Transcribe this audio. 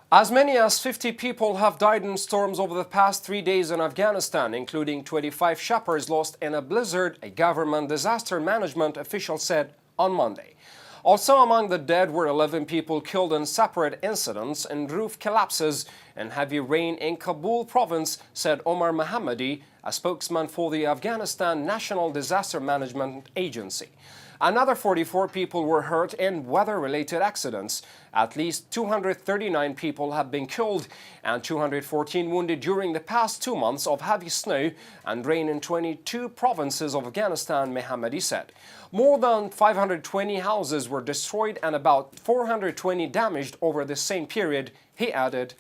As many as 50 people have died in storms over the past 3 days in Afghanistan, including 25 shepherds lost in a blizzard, a government disaster management official said on Monday. Also among the dead were 11 people killed in separate incidents and roof collapses and heavy rain in Kabul province, said Omar Mohammadi, a spokesman for the Afghanistan National Disaster Management Agency. Another 44 people were hurt in weather-related accidents. At least 239 people have been killed and 214 wounded during the past 2 months of heavy snow and rain in 22 provinces of Afghanistan, Mohammadi said. More than 520 houses were destroyed and about 420 damaged over the same period, he added.